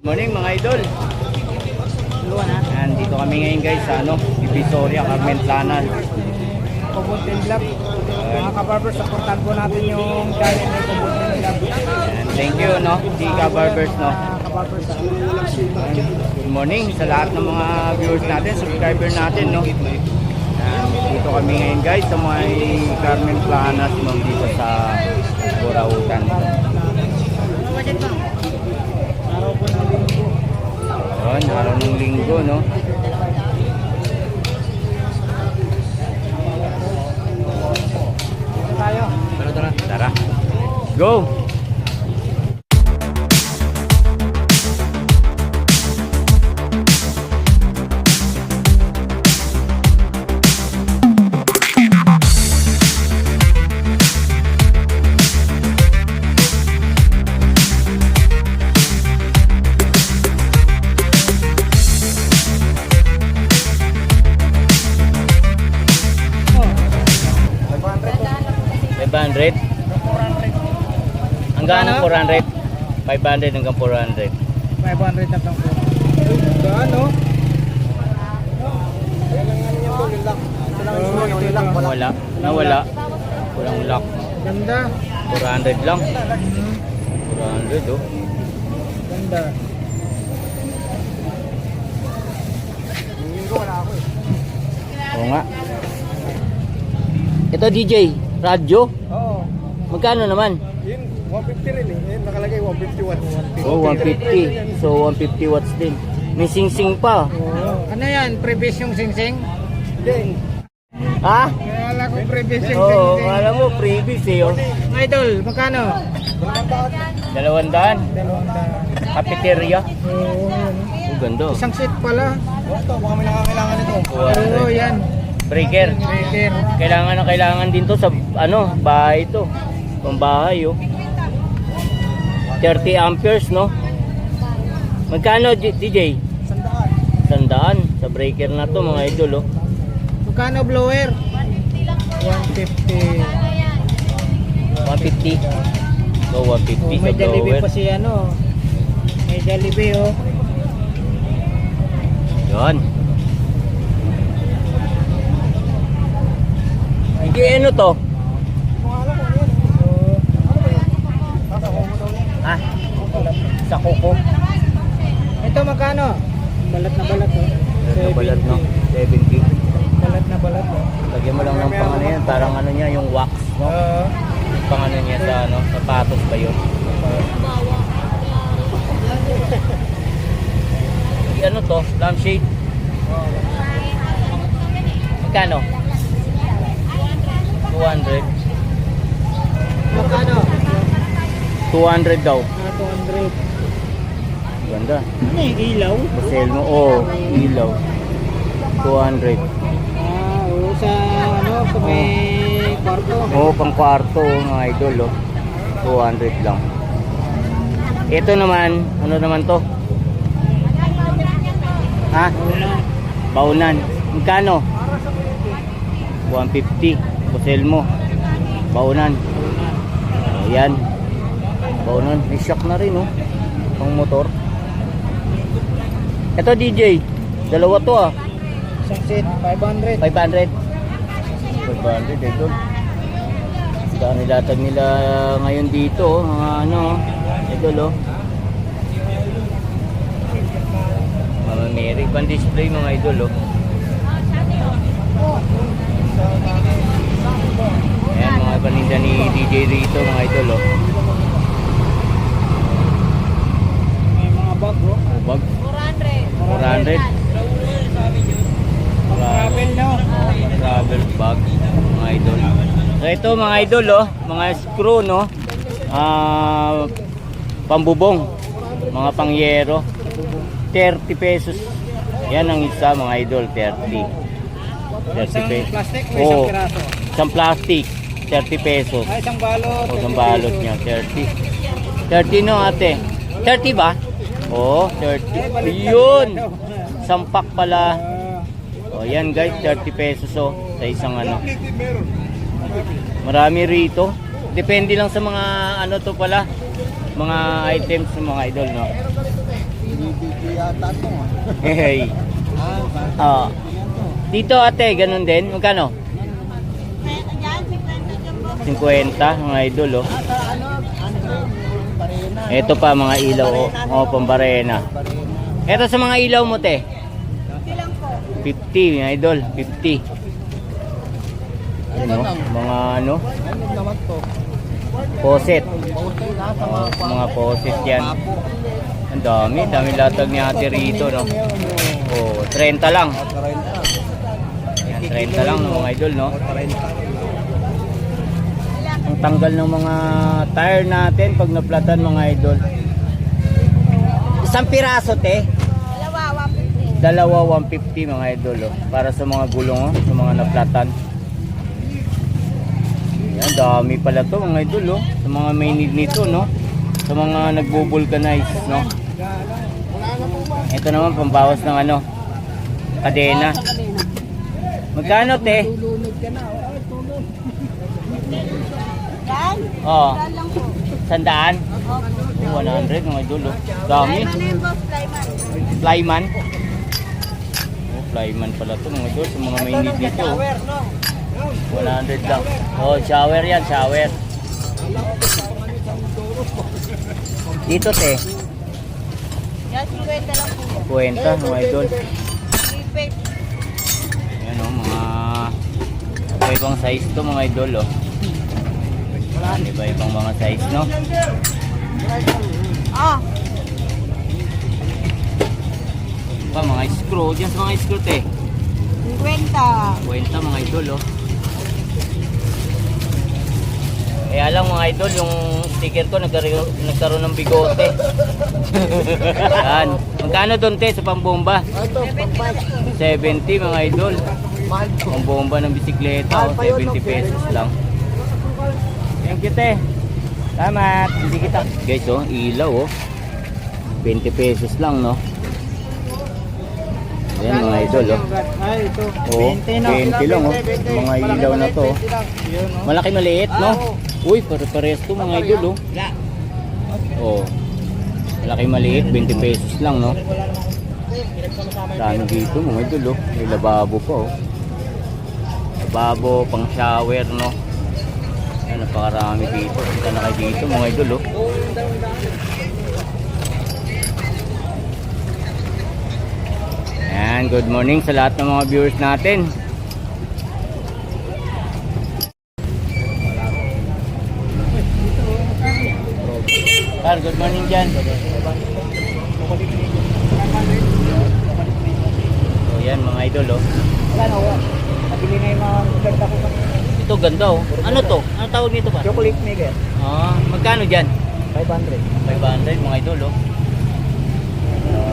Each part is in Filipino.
Morning mga idol. Nandito kami ngayon guys sa Divisoria, Carmen Plana. Kubuntin Vlog. Mga kabarbers, supportan po natin yung channel ng Kubuntin Vlog. And thank you Chika Barbers Kabarbers. Good morning sa lahat ng mga viewers natin, subscriber natin dito kami ngayon guys sa may Carmen Planas dito sa Burautan. Araw po ng linggo. Araw ng linggo Tayo. Tara. Go! Hanggang 400? 500 hanggang 400. 500 na lang po. Gaano? Wala. Nawala. Walang lock. Ganda. 400 lang. 400 Ganda. Linggo wala ako Oo nga. Ito DJ, radyo. Oo. Magkano naman? Yun, 150 rin eh. Nakalagay 150 watts. Oh, 150. So 150 watts din. May sing-sing pa. Oo. Ano yan? Previous yung sing-sing? Hindi. Ha? Kala ko previous yung Oo, sing-sing. alam mo previous Idol, magkano? 200. 200. Cafeteria. Oo. Oh, ganda. Isang seat pala. Ito, baka may nakakailangan ito. Oo, 200. yan. Breaker. Breaker. Kailangan din to sa bahay to. Pambahay 30 amperes Magkano DJ? 100 sa breaker na to mga idol Magkano blower? 150. 150. So 150 May sa Jollibee blower. pa si May Jollibee Yan. Hindi ano to? Sa kuko. Ito magkano? Balat na balat Balat 70. Balat na balat Lagyan mo lang ng pang yan, parang niya yung wax pang niya sa sapatos ba yun? Ano to? Lampshade? Magkano? 200. Magkano? 200 daw. 200. Ganda. Ano yung ilaw? Basel mo. Ilaw. 200. Sa kung may kwarto. Pang kwarto mga idol 200 lang. Ito naman, ano naman to? Ha? Baunan. Magkano? 150. Basel mo. Baunan. Ayan. Baunan. May shock na rin pang motor. Ito DJ. Dalawa to Isang seat, 500. 500 ito. Dami latag nila ngayon dito mga idol Mama Mary pan display mga idol Ayan mga paninda ni DJ rito mga idol May mga bag Bag 400 Travel travel bag mga idol. So ito mga idol mga screw pambubong, mga pangyero 30 pesos. Yan ang isa mga idol, 30 pesos. Plastic o isang piraso? Isang plastic 30 pesos. Isang balot. Isang balot niya 30. 30 ate. 30 ba? Oo, 30. Yun. Sampak pala. O yan guys, 30 pesos sa isang Marami rito. Depende lang sa mga to pala. Mga items ng mga idol taas mo. Hey. Oh. Dito ate, ganun din. Magkano? 50 mga idol oh. Ito pa mga ilaw oh. Oh, pambarena. Ito sa mga ilaw mo te. 50 mga idol, 50. Ano, mga ano? Ano naman to? Poset. Bawal lahat ng mga Mga poset yan. Ang dami latag ni ate rito no. Oh, 30 lang. Yan, 30 lang no, mga idol no. Ang tanggal ng mga tire natin pag naplatan mga idol. Isang piraso te. Dalawa 150 mga idol oh. Para sa mga gulong oh, sa mga naplatan. Yan, dami pala to mga idol oh. Sa mga may need nito no. Sa mga nagbo-vulcanize no. Ito naman pambawas ng ano, kadena. Magkano te? Oh, 100? 100 mga idol oh. Dami. Flyman. Oh, flyman pala to mga idol. Sa mga may need nito oh. 100 lang. Oh, shower yan, shower. Dito te. Yan, 50 lang po. Kwenta mga idol. Ayan o, mga iba-ibang size to mga idol o. Iba-ibang mga size no. Ah, Pa mga screw, dyan sa mga screw te. 50. Kwenta mga idol o. Kaya lang mga idol, yung sticker ko nagkaroon ng bigote. Yan. Magkano doon te sa pambomba? Ito, pang 70 mga idol. mahal to. Pambomba ng bisikleta, 70 pesos lang. Thank you te. Salamat. Hindi kita. Guys oh, ilaw oh. 20 pesos lang no. Ayan mga idol oh. Ay, ito. Oh, 20 lang oh. Mga ilaw na to. Malaki maliit no. Uy, pare-parehas to mga idol oh. Oh. Malaki maliit, 20 pesos lang no. Dami dito mga idol oh. May lababo pa oh. Lababo, pang shower no. Ayan, napakarami dito. Kita na kayo dito mga idol oh. Ayan, good morning sa lahat ng mga viewers natin. Sir, good morning dyan. So yan mga idol oh. Wala na, wala. Nabili na yung mga ganda ko. Ito ganda oh. Ano to? Ano tawag nito pa? Chocolate maker. Ah, magkano dyan? 500. 500 mga idol oh.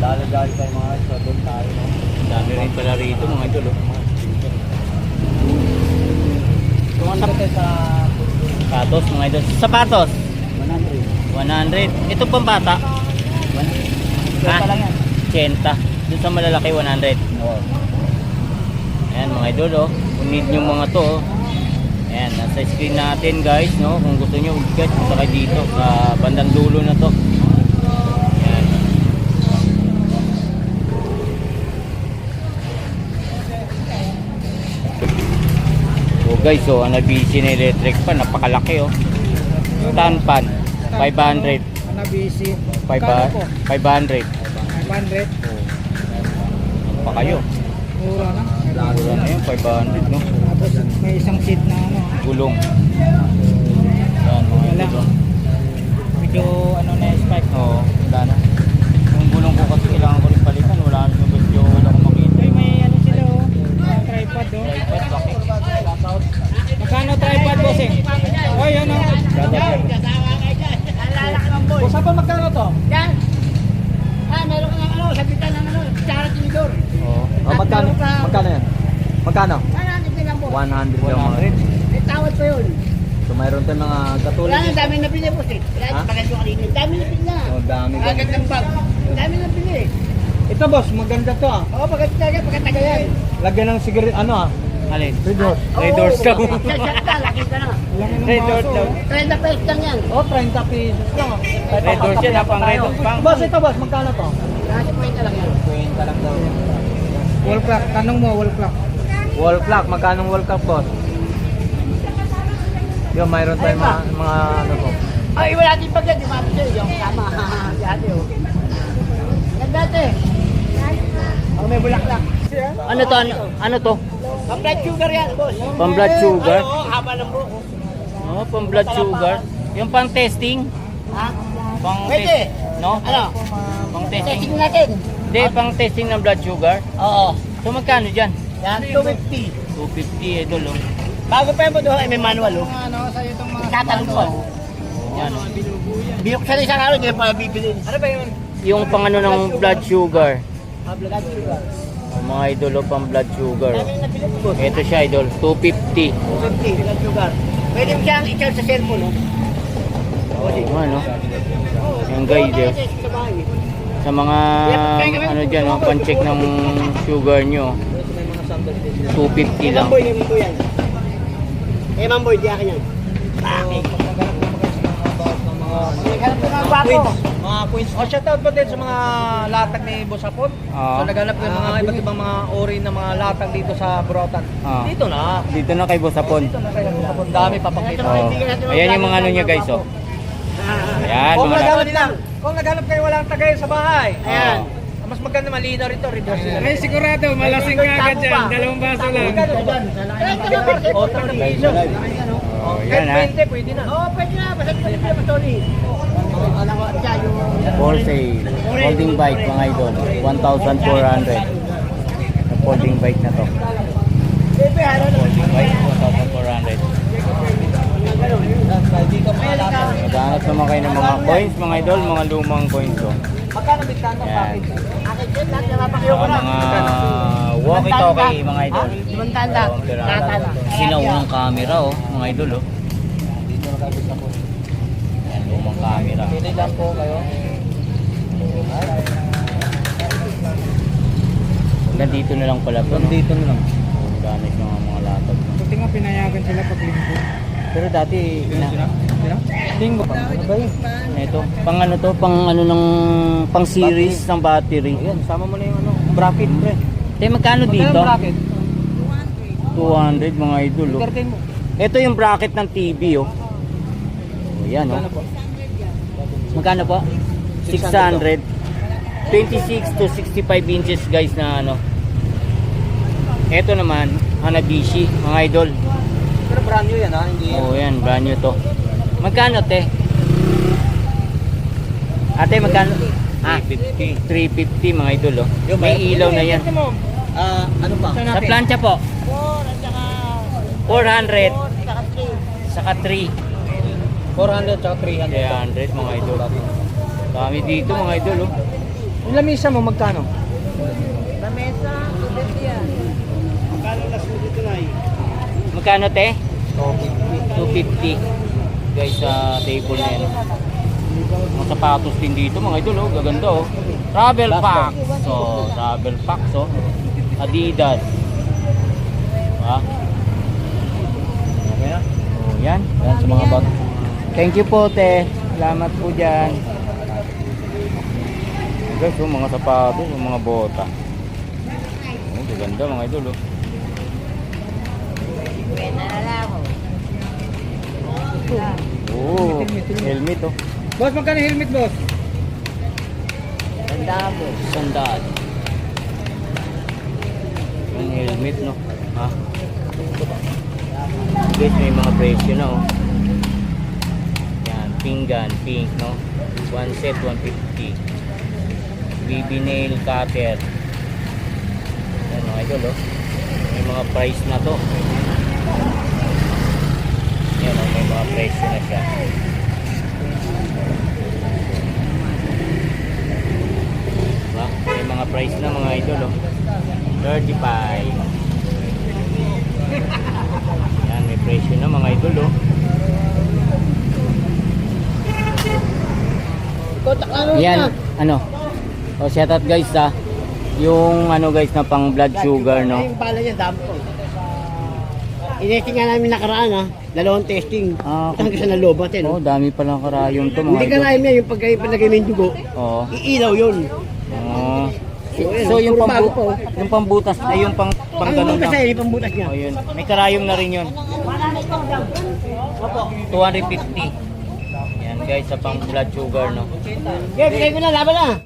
Dali-dali tayo mga ito. Doon tayo. No? Ang dami rin pala rito mga idol oh. Tumantak tayo sa Sapatos mga idol. Sapatos 100. 100. Ito pang bata. Kaya lang yan. 80. Doon sa malalaki 100. Oo. Ayan mga idol oh. Kung need nyo mga to oh. Ayan, nasa screen natin guys no. Kung gusto nyo guys, punta kayo dito sa bandang dulo na to. Ayan. So guys oh, ang nabisi na electric pan, napakalaki oh. Stand pan 500. Ano busy? 500. 500. Ano pa kayo? Mura na. Mura na yun, 500 no. Tapos may isang seat na ano. Gulong. Yan mga Wala. ito. Medyo ano na yung spike. Oo, wala na. Yung gulong ko kasi kailangan ko rin palitan. Wala na yung video, wala ko makita. Ay, may ano sila oh. May tripod oh. Tripod, bakit? Magkano tripod bossing? Oh, yun oh. Boss, pa magkano to? Yan. Ah, meron ka ng ano, sabitan ng ano, tsara tinidor. Oo. Oh, magkano? Magkano yan? Magkano? Ano, hindi lang po. 100 lang mga. 100. May tawad pa yun. So mayroon tayong mga katulad. Wala na, dami na pili po eh. Wala Ha? na, maganda yung kanina. Dami na pili na. Oh, dami ba? Agad ng bag. Dami na pili. Ito boss, maganda to ah. Oo, pagkatagal, pagkatagal yan. Lagyan ng sigaret, ano ah. Alin? Red Horse. Red Horse daw. Shot na, laki ka na. Laki ng Red baso. Horse daw. 30 pesos lang yan. Oh, 30 pesos lang ah. Red Horse yan, pang Red Horse pang. Boss, ito boss, magkano to? Nasa point na lang yan. ka lang daw. Wall clock, tanong mo, wall clock. Wall clock, magkano wall clock, boss? Yung mayroon tayong mga ano po. Ay, wala din pag yan. Yung mga pagyan, yung sama. Dati, oh. Nagdati. Oh, may bulaklak. Ano to? Ano to? Pang-blood sugar yan, boss. Pang blood sugar? Ay, oo, haba ng buhok. Oh, pang blood sugar. Yung pang testing? Ha? Pang Pwede. No? Ano? Pang testing. Testing natin. Hindi, pang testing ng blood sugar. Oo. So magkano dyan? Yan, 250. 250 idol oh. Bago pa yung mo doon, ay may manual, oh. Ano, sa'yo itong mga... Tatanong ko. Yan. Binuksan isang araw, hindi pa bibilin. Ano ba yun? Yung pang ano ng blood sugar. Blood sugar. Oh, mga idol oh, pang blood sugar. Oh. Dami na bilhin, boss. Ito siya idol, 250. 250, blood sugar. Pwede mo siyang i-charge sa cellphone, no? Oh, ano? Yung guide oh. Sa bahay. Sa mga ano dyan, oh, pan-check ng sugar nyo. 250 lang. Mamboy, may mamboy yan. Eh, mamboy, di akin yan. Bakit? Naghanap ko ng bago. Mga coins. Oh, shoutout po din sa mga latag ni Boss Apon. Ah. So naghanap ko yung mga iba't ibang mga ori ng mga latag dito sa Brotan. Ah. Dito na. Dito na kay Boss Apon. Dito na kayo Boss Apon. Dami papakita. Oh. Ayan yung mga ano niya guys oh. Ayan, Kung mga naghanap lang, kung naghanap kayo walang tagay sa bahay. Ayan. Mas maganda malinaw rito, reverse nila. Ay, sigurado, malasing ka agad dyan. 2 baso lang. O, 30 piso. Oh, yan ha. Kahit 20, pwede na. Oo, pwede na. Basta pwede na, Tony. Alam mo, siya yung... For sale. Folding bike mga idol. 1,400. Folding bike na to. Bebe, haro na. Folding bike, 1,400. Dito mga latag. Naghanap naman kayo ng mga coins mga idol, mga lumang coins oh. Magkano bigtan ng Yan. package? Akin din, lahat na mapakiyo ko Saka na. mga walkie-talkie mga idol. Limantan lang. Latan. Sinaunang camera oh, mga idol oh. Dito na kayo Boss Apon. Yan, lumang camera. Pili lang po kayo. Nandito na lang pala to, no? Dito na lang. Gamit ng mga latag. No? Buti nga pinayagan sila pag linggo. Pero dati, Linggo pa. Ano ba yun? ito, pang ano to, pang ano ng, pang series ng battery. Ayan, sama mo na yung ano, bracket pre. Te, magkano dito? Magkano bracket? 200 mga idol oh. Kartin mo. Ito yung bracket ng TV oh. Oh, yan oh. Magkano po? Magkano po? 600. 26 to 65 inches guys na ano. Ito naman, Hanabishi, mga idol. Pero brand new yan ha, hindi yan. Oh, yan, brand new to. Magkano, te? Ate, magkano? Ah, 350 mga idol, oh. May ilaw na yan. Ano pa? Sa plancha po, 4, at saka... 400, 4, saka 3. saka 3. 400 tsaka 300. 300 mga idol. Dami dito mga idol, oh. Yung lamisa mo magkano? Lamesa, 250 yan. Magkano, te? Okay. 250 guys sa table na yan. Mga sapatos din dito mga idol oh, gaganda oh. Travel packs. So, travel packs oh. Adidas. Ha? Okay na? Oh, yan. Yan sa mga bag. Thank you po, te. Salamat po diyan. Guys, oh, mga sapatos, oh, mga bota. Oh, gaganda mga idol oh. Oh, helmet oh. Boss, magkano helmet, boss? Sandal. Yung helmet no. Ha? Guys, may mga presyo na oh. Yan, pinggan, pink no. One set 150. BB nail cutter. Yan mga idol oh. May mga price na to. Yan oh, may mga presyo na siya. Diba? May mga price na mga idol oh. 35. Yan, may presyo na mga idol oh. Yan, ano? O, shout out guys ah. Yung ano guys na pang blood sugar no. Yung pala niya, dami ko. Inesting nga namin nakaraan ha. 2 testing. Ah, Hanggang sa nalobat eh. oh, No? dami palang karayom to mga Hindi ka idol. namin yan, yung pagkaibalagay mo yung dugo, Oo. iilaw yun. Oh. So yung yung pambutas ay yung pang ganun lang. Kasi yung pambutas niya. Oh, yun. May karayom na rin yun. 250. Yan guys, sa pang blood sugar, no. Okay, bigay ko na, laban na.